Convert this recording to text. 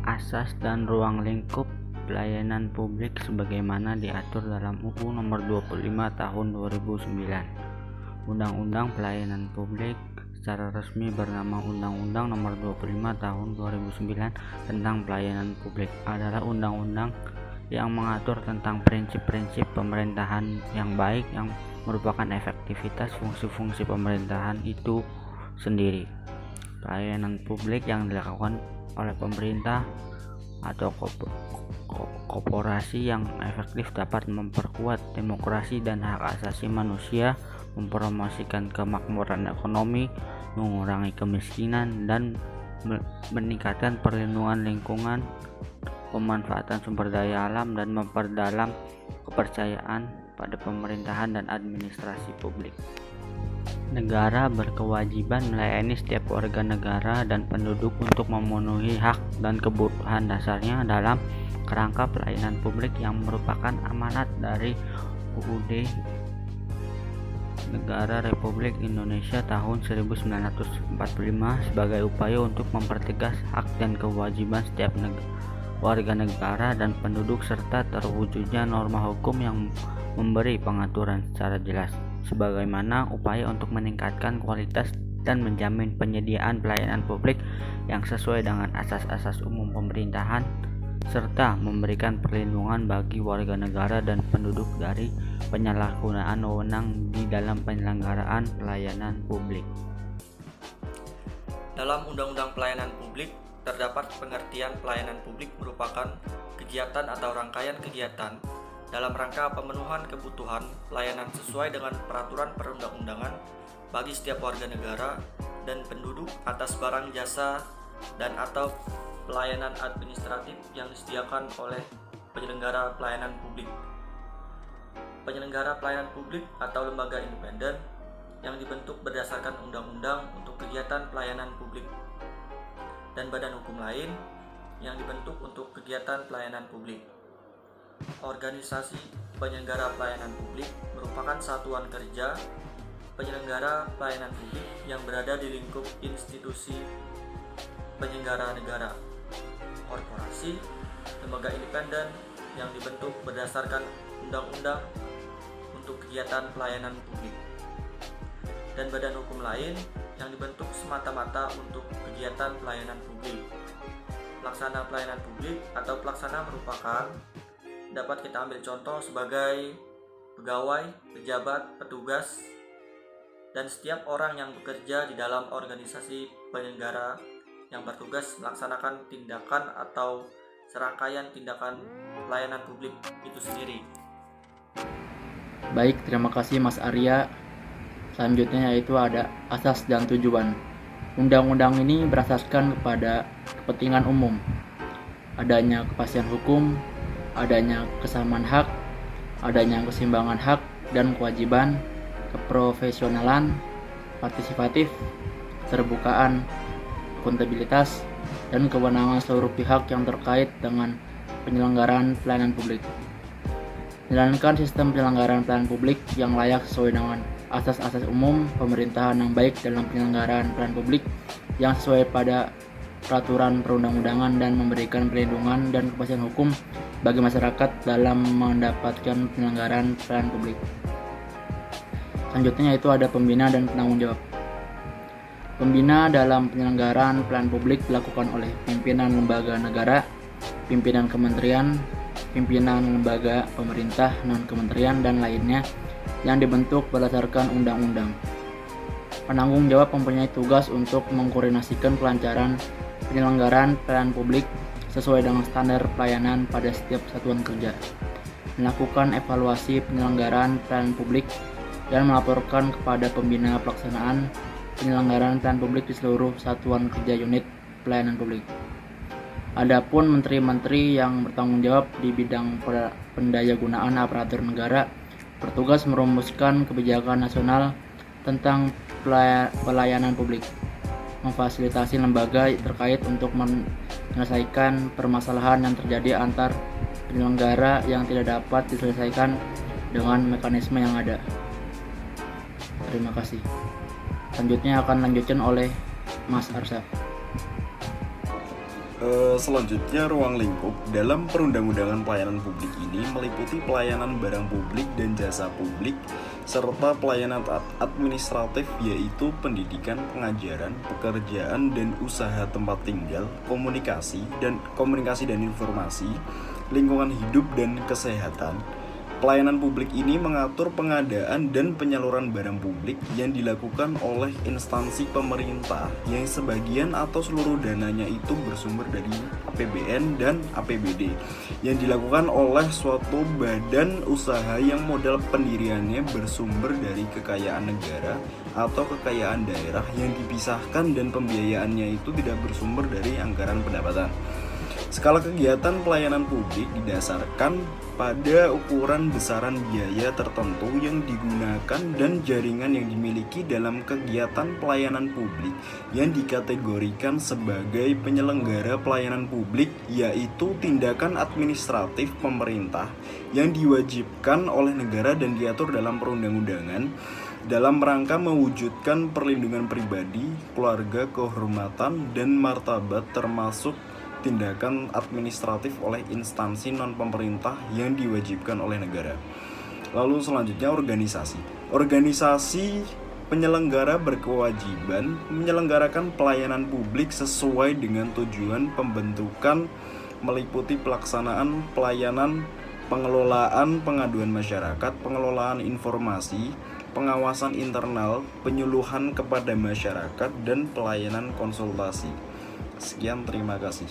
asas dan ruang lingkup pelayanan publik sebagaimana diatur dalam UU Nomor 25 Tahun 2009. Undang-Undang Pelayanan Publik secara resmi bernama Undang-Undang Nomor 25 Tahun 2009 tentang Pelayanan Publik adalah undang-undang yang mengatur tentang prinsip-prinsip pemerintahan yang baik yang merupakan efektivitas fungsi-fungsi pemerintahan itu sendiri. Pelayanan publik yang dilakukan oleh pemerintah atau korporasi yang efektif dapat memperkuat demokrasi dan hak asasi manusia, mempromosikan kemakmuran ekonomi, mengurangi kemiskinan, dan meningkatkan perlindungan lingkungan, pemanfaatan sumber daya alam, dan memperdalam kepercayaan pada pemerintahan dan administrasi publik. Negara berkewajiban melayani setiap warga negara dan penduduk untuk memenuhi hak dan kebutuhan dasarnya dalam kerangka pelayanan publik yang merupakan amanat dari UUD Negara Republik Indonesia tahun 1945 sebagai upaya untuk mempertegas hak dan kewajiban setiap warga negara dan penduduk serta terwujudnya norma hukum yang memberi pengaturan secara jelas sebagaimana upaya untuk meningkatkan kualitas dan menjamin penyediaan pelayanan publik yang sesuai dengan asas-asas umum pemerintahan serta memberikan perlindungan bagi warga negara dan penduduk dari penyalahgunaan wewenang di dalam penyelenggaraan pelayanan publik. Dalam Undang-Undang Pelayanan Publik terdapat pengertian pelayanan publik merupakan kegiatan atau rangkaian kegiatan dalam rangka pemenuhan kebutuhan pelayanan sesuai dengan peraturan perundang-undangan bagi setiap warga negara dan penduduk atas barang jasa dan atau pelayanan administratif yang disediakan oleh penyelenggara pelayanan publik. Penyelenggara pelayanan publik atau lembaga independen yang dibentuk berdasarkan undang-undang untuk kegiatan pelayanan publik dan badan hukum lain yang dibentuk untuk kegiatan pelayanan publik. Organisasi penyelenggara pelayanan publik merupakan satuan kerja penyelenggara pelayanan publik yang berada di lingkup institusi penyelenggara negara, korporasi, lembaga independen yang dibentuk berdasarkan undang-undang untuk kegiatan pelayanan publik, dan badan hukum lain yang dibentuk semata-mata untuk kegiatan pelayanan publik. Pelaksana pelayanan publik atau pelaksana merupakan dapat kita ambil contoh sebagai pegawai, pejabat, petugas, dan setiap orang yang bekerja di dalam organisasi penyelenggara yang bertugas melaksanakan tindakan atau serangkaian tindakan pelayanan publik itu sendiri. Baik, terima kasih Mas Arya. Selanjutnya yaitu ada asas dan tujuan. Undang-undang ini berasaskan kepada kepentingan umum, adanya kepastian hukum, adanya kesamaan hak, adanya keseimbangan hak dan kewajiban, keprofesionalan, partisipatif, keterbukaan, akuntabilitas, dan kewenangan seluruh pihak yang terkait dengan penyelenggaraan pelayanan publik. Menjalankan sistem penyelenggaraan pelayanan publik yang layak sesuai dengan asas-asas umum pemerintahan yang baik dalam penyelenggaraan pelayanan publik yang sesuai pada peraturan perundang-undangan dan memberikan perlindungan dan kepastian hukum bagi masyarakat dalam mendapatkan penyelenggaraan pelayanan publik. Selanjutnya yaitu ada pembina dan penanggung jawab. Pembina dalam penyelenggaraan pelayanan publik dilakukan oleh pimpinan lembaga negara, pimpinan kementerian, pimpinan lembaga pemerintah non-kementerian dan lainnya yang dibentuk berdasarkan undang-undang. Penanggung jawab mempunyai tugas untuk mengkoordinasikan kelancaran penyelenggaraan pelayanan publik sesuai dengan standar pelayanan pada setiap satuan kerja, melakukan evaluasi penyelenggaraan pelayanan publik, dan melaporkan kepada pembina pelaksanaan penyelenggaraan pelayanan publik di seluruh satuan kerja unit pelayanan publik. Adapun menteri-menteri yang bertanggung jawab di bidang pendayagunaan aparatur negara bertugas merumuskan kebijakan nasional tentang pelayanan publik, memfasilitasi lembaga terkait untuk menyelesaikan permasalahan yang terjadi antar penyelenggara yang tidak dapat diselesaikan dengan mekanisme yang ada. Terima kasih. Selanjutnya akan lanjutkan oleh Mas Arsa. Selanjutnya, ruang lingkup dalam perundang-undangan pelayanan publik ini meliputi pelayanan barang publik dan jasa publik, serta pelayanan administratif yaitu pendidikan, pengajaran, pekerjaan dan usaha tempat tinggal, komunikasi dan informasi, lingkungan hidup dan kesehatan. Pelayanan publik ini mengatur pengadaan dan penyaluran barang publik yang dilakukan oleh instansi pemerintah yang sebagian atau seluruh dananya itu bersumber dari APBN dan APBD, yang dilakukan oleh suatu badan usaha yang modal pendiriannya bersumber dari kekayaan negara atau kekayaan daerah yang dipisahkan dan pembiayaannya itu tidak bersumber dari anggaran pendapatan. Skala kegiatan pelayanan publik didasarkan pada ukuran besaran biaya tertentu yang digunakan dan jaringan yang dimiliki dalam kegiatan pelayanan publik yang dikategorikan sebagai penyelenggara pelayanan publik, yaitu tindakan administratif pemerintah yang diwajibkan oleh negara dan diatur dalam perundang-undangan dalam rangka mewujudkan perlindungan pribadi, keluarga, kehormatan, dan martabat, termasuk tindakan administratif oleh instansi non-pemerintah yang diwajibkan oleh negara. Lalu selanjutnya organisasi. Organisasi penyelenggara berkewajiban menyelenggarakan pelayanan publik sesuai dengan tujuan pembentukan, meliputi pelaksanaan pelayanan, pengelolaan pengaduan masyarakat, pengelolaan informasi, pengawasan internal, penyuluhan kepada masyarakat, dan pelayanan konsultasi. Sekian, terima kasih.